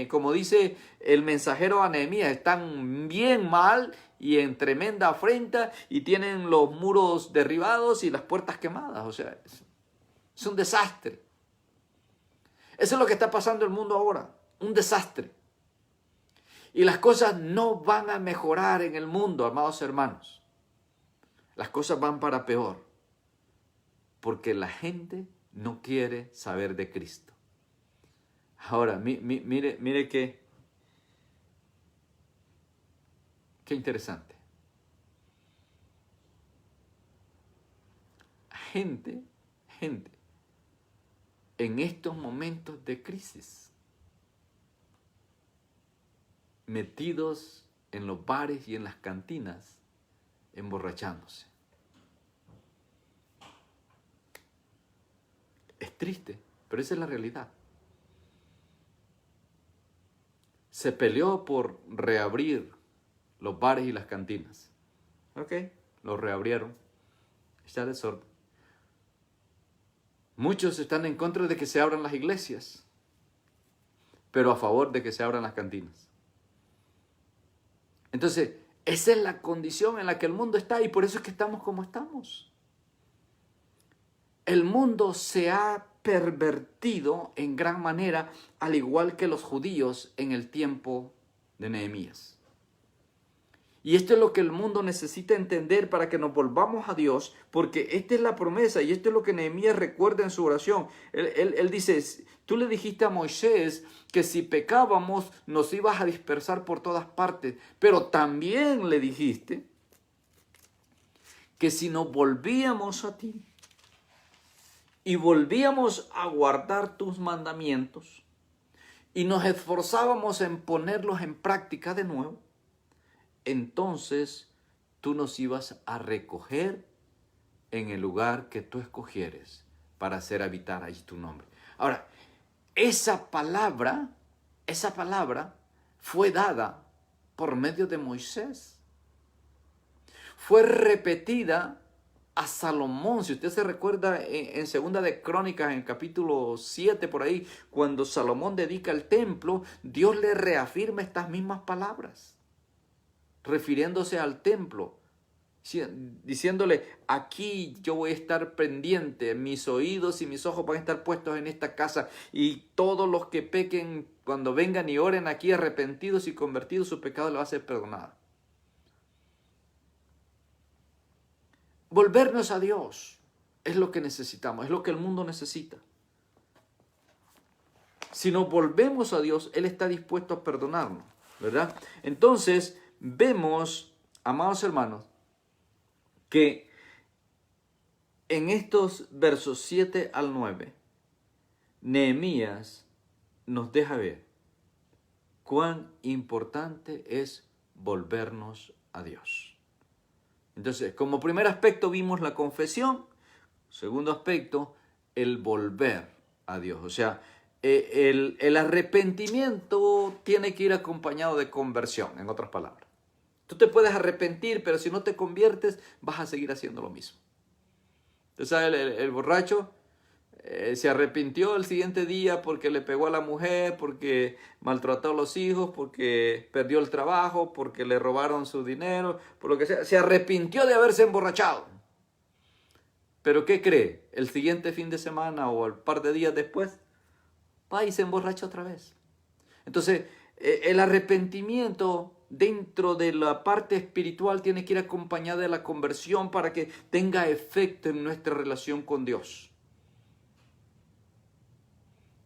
como dice el mensajero a Nehemías, están bien mal y en tremenda afrenta y tienen los muros derribados y las puertas quemadas. O sea, es un desastre. Eso es lo que está pasando en el mundo ahora, un desastre. Y las cosas no van a mejorar en el mundo, amados hermanos. Las cosas van para peor. Porque la gente no quiere saber de Cristo. Ahora, mire qué interesante. Gente, en estos momentos de crisis, metidos en los bares y en las cantinas, emborrachándose. Es triste, pero esa es la realidad. Se peleó por reabrir los bares y las cantinas. Ok, los reabrieron. Está desorden. Muchos están en contra de que se abran las iglesias, pero a favor de que se abran las cantinas. Entonces, esa es la condición en la que el mundo está y por eso es que estamos como estamos. El mundo se ha pervertido en gran manera, al igual que los judíos en el tiempo de Nehemías. Y esto es lo que el mundo necesita entender para que nos volvamos a Dios, porque esta es la promesa y esto es lo que Nehemías recuerda en su oración. Él dice, tú le dijiste a Moisés que si pecábamos nos ibas a dispersar por todas partes, pero también le dijiste que si nos volvíamos a ti, y volvíamos a guardar tus mandamientos y nos esforzábamos en ponerlos en práctica de nuevo, entonces tú nos ibas a recoger en el lugar que tú escogieres para hacer habitar allí tu nombre. Ahora, esa palabra fue dada por medio de Moisés. Fue repetida a Salomón. Si usted se recuerda en Segunda de Crónicas, en el capítulo 7 por ahí, cuando Salomón dedica el templo, Dios le reafirma estas mismas palabras, refiriéndose al templo, diciéndole, aquí yo voy a estar pendiente, mis oídos y mis ojos van a estar puestos en esta casa, y todos los que pequen, cuando vengan y oren aquí arrepentidos y convertidos, su pecado le va a ser perdonado. Volvernos a Dios es lo que necesitamos, es lo que el mundo necesita. Si nos volvemos a Dios, Él está dispuesto a perdonarnos, ¿verdad? Entonces, vemos, amados hermanos, que en estos versos 7 al 9, Nehemías nos deja ver cuán importante es volvernos a Dios. Entonces, como primer aspecto vimos la confesión, segundo aspecto, el volver a Dios. O sea, el arrepentimiento tiene que ir acompañado de conversión, en otras palabras. Tú te puedes arrepentir, pero si no te conviertes, vas a seguir haciendo lo mismo. Entonces, el borracho se arrepintió el siguiente día porque le pegó a la mujer, porque maltrató a los hijos, porque perdió el trabajo, porque le robaron su dinero, por lo que sea. Se arrepintió de haberse emborrachado. Pero ¿qué cree? El siguiente fin de semana o el par de días después, va y se emborracha otra vez. Entonces, el arrepentimiento dentro de la parte espiritual tiene que ir acompañado de la conversión para que tenga efecto en nuestra relación con Dios.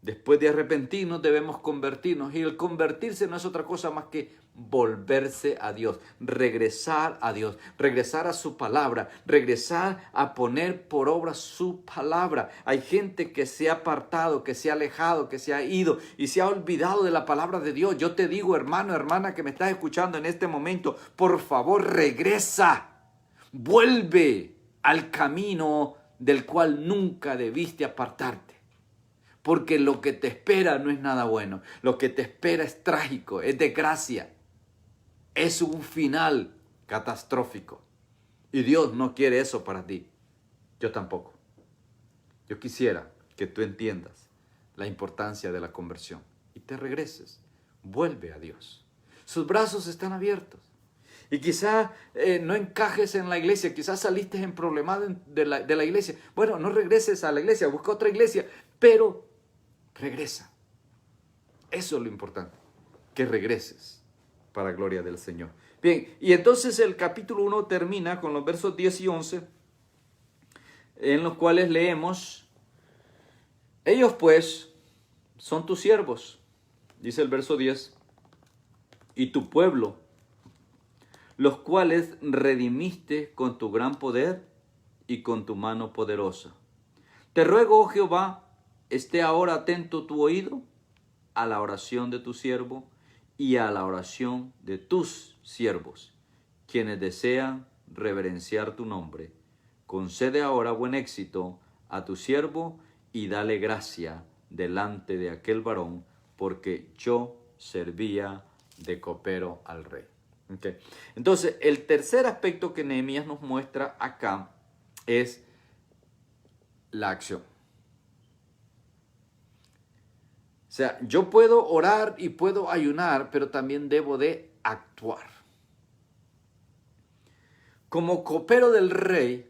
Después de arrepentirnos debemos convertirnos, y el convertirse no es otra cosa más que volverse a Dios, regresar a Dios, regresar a su palabra, regresar a poner por obra su palabra. Hay gente que se ha apartado, que se ha alejado, que se ha ido y se ha olvidado de la palabra de Dios. Yo te digo, hermano, hermana, que me estás escuchando en este momento, por favor, regresa, vuelve al camino del cual nunca debiste apartarte. Porque lo que te espera no es nada bueno. Lo que te espera es trágico, es desgracia. Es un final catastrófico. Y Dios no quiere eso para ti. Yo tampoco. Yo quisiera que tú entiendas la importancia de la conversión y te regreses. Vuelve a Dios. Sus brazos están abiertos. Y quizá no encajes en la iglesia, quizás saliste en problemado de la iglesia. Bueno, no regreses a la iglesia, busca otra iglesia, pero regresa. Eso es lo importante, que regreses para gloria del Señor. Bien, y entonces el capítulo 1 termina con los versos 10 y 11, en los cuales leemos: ellos pues son tus siervos, dice el verso 10, y tu pueblo, los cuales redimiste con tu gran poder y con tu mano poderosa. Te ruego, oh Jehová, esté ahora atento tu oído a la oración de tu siervo y a la oración de tus siervos, quienes desean reverenciar tu nombre. Concede ahora buen éxito a tu siervo y dale gracia delante de aquel varón, porque yo servía de copero al rey. Okay. Entonces, el tercer aspecto que Nehemías nos muestra acá es la acción. O sea, yo puedo orar y puedo ayunar, pero también debo de actuar. Como copero del rey,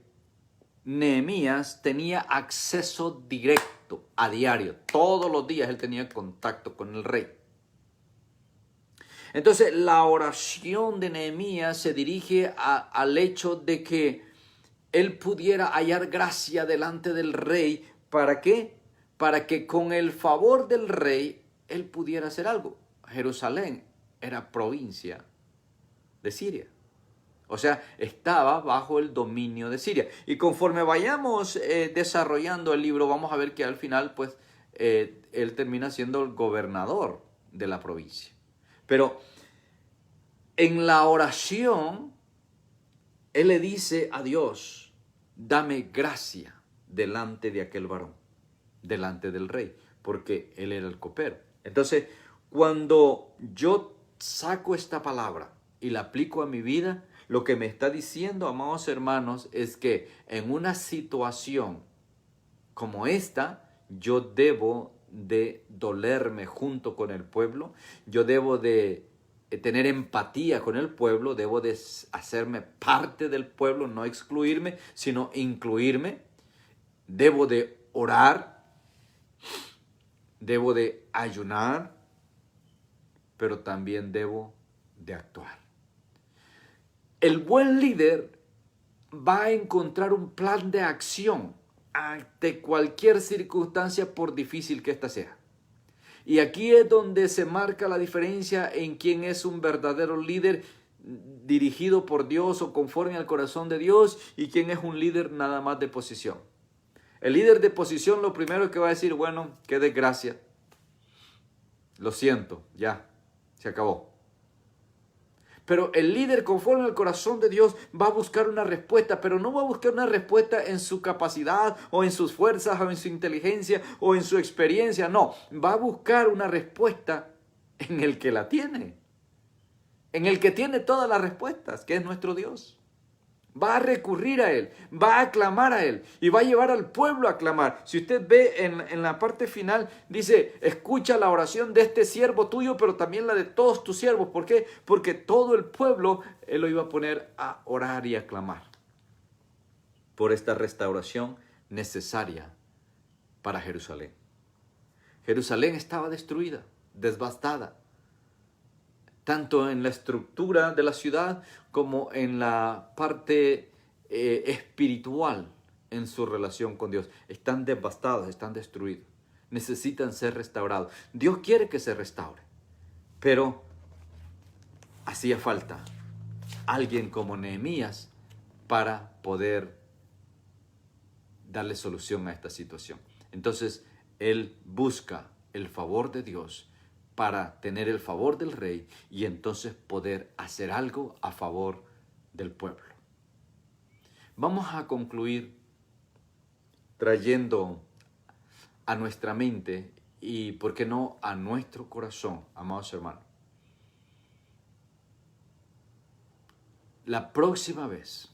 Nehemías tenía acceso directo a diario. Todos los días él tenía contacto con el rey. Entonces, la oración de Nehemías se dirige al hecho de que él pudiera hallar gracia delante del rey. ¿Para qué? Para que con el favor del rey él pudiera hacer algo. Jerusalén era provincia de Siria. O sea, estaba bajo el dominio de Siria. Y conforme vayamos desarrollando el libro, vamos a ver que al final, pues, él termina siendo el gobernador de la provincia. Pero en la oración, él le dice a Dios: dame gracia delante de aquel varón, delante del rey, porque él era el copero. Entonces, cuando yo saco esta palabra y la aplico a mi vida, lo que me está diciendo, amados hermanos, es que en una situación como esta, yo debo de dolerme junto con el pueblo, yo debo de tener empatía con el pueblo, debo de hacerme parte del pueblo, no excluirme, sino incluirme, debo de orar, debo de ayunar, pero también debo de actuar. El buen líder va a encontrar un plan de acción ante cualquier circunstancia, por difícil que ésta sea. Y aquí es donde se marca la diferencia en quién es un verdadero líder dirigido por Dios o conforme al corazón de Dios, y quién es un líder nada más de posición. El líder de posición lo primero que va a decir: bueno, qué desgracia, lo siento, ya, se acabó. Pero el líder conforme al corazón de Dios va a buscar una respuesta, pero no va a buscar una respuesta en su capacidad o en sus fuerzas o en su inteligencia o en su experiencia. No, va a buscar una respuesta en el que la tiene, en el que tiene todas las respuestas, que es nuestro Dios. Va a recurrir a Él, va a clamar a Él y va a llevar al pueblo a clamar. Si usted ve en la parte final, dice: escucha la oración de este siervo tuyo, pero también la de todos tus siervos. ¿Por qué? Porque todo el pueblo Él lo iba a poner a orar y a clamar por esta restauración necesaria para Jerusalén. Jerusalén estaba destruida, devastada, tanto en la estructura de la ciudad como en la parte espiritual en su relación con Dios. Están devastados, están destruidos. Necesitan ser restaurados. Dios quiere que se restaure, pero hacía falta alguien como Nehemías para poder darle solución a esta situación. Entonces, él busca el favor de Dios para tener el favor del rey y entonces poder hacer algo a favor del pueblo. Vamos a concluir trayendo a nuestra mente y, ¿por qué no, a nuestro corazón, amados hermanos? La próxima vez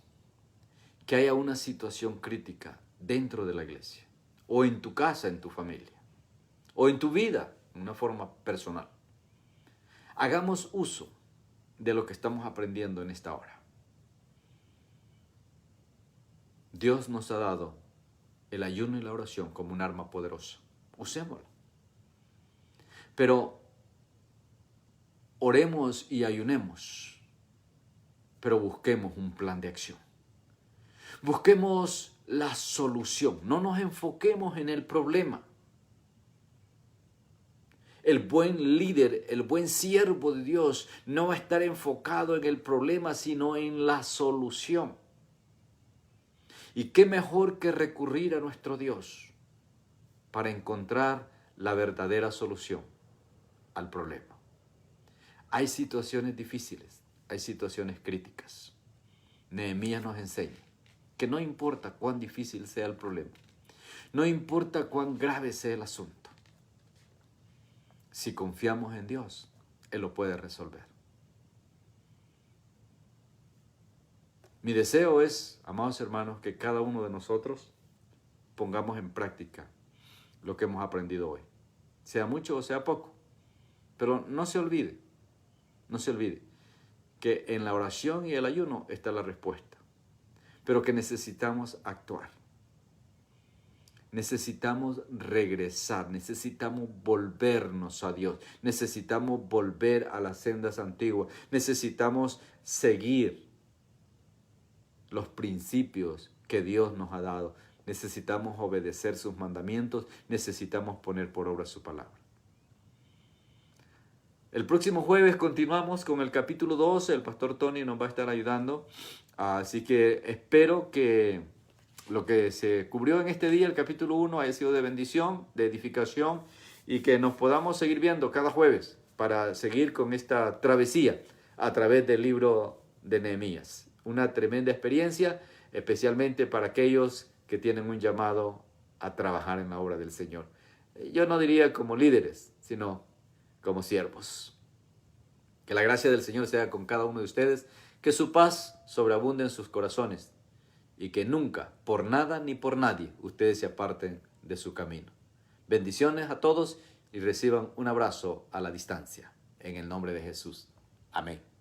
que haya una situación crítica dentro de la iglesia, o en tu casa, en tu familia, o en tu vida, de una forma personal. Hagamos uso de lo que estamos aprendiendo en esta hora. Dios nos ha dado el ayuno y la oración como un arma poderosa. Usémosla. Pero oremos y ayunemos, pero busquemos un plan de acción. Busquemos la solución. No nos enfoquemos en el problema. El buen líder, el buen siervo de Dios no va a estar enfocado en el problema, sino en la solución. ¿Y qué mejor que recurrir a nuestro Dios para encontrar la verdadera solución al problema? Hay situaciones difíciles, hay situaciones críticas. Nehemías nos enseña que no importa cuán difícil sea el problema, no importa cuán grave sea el asunto, si confiamos en Dios, Él lo puede resolver. Mi deseo es, amados hermanos, que cada uno de nosotros pongamos en práctica lo que hemos aprendido hoy, sea mucho o sea poco. Pero no se olvide que en la oración y el ayuno está la respuesta, pero que necesitamos actuar. Necesitamos regresar, necesitamos volvernos a Dios, necesitamos volver a las sendas antiguas, necesitamos seguir los principios que Dios nos ha dado, necesitamos obedecer sus mandamientos, necesitamos poner por obra su palabra. El próximo jueves continuamos con el capítulo 12, el pastor Tony nos va a estar ayudando, así que espero que lo que se cubrió en este día, el capítulo 1, haya sido de bendición, de edificación, y que nos podamos seguir viendo cada jueves para seguir con esta travesía a través del libro de Nehemías. Una tremenda experiencia, especialmente para aquellos que tienen un llamado a trabajar en la obra del Señor. Yo no diría como líderes, sino como siervos. Que la gracia del Señor sea con cada uno de ustedes, que su paz sobreabunde en sus corazones y que nunca, por nada ni por nadie, ustedes se aparten de su camino. Bendiciones a todos y reciban un abrazo a la distancia. En el nombre de Jesús. Amén.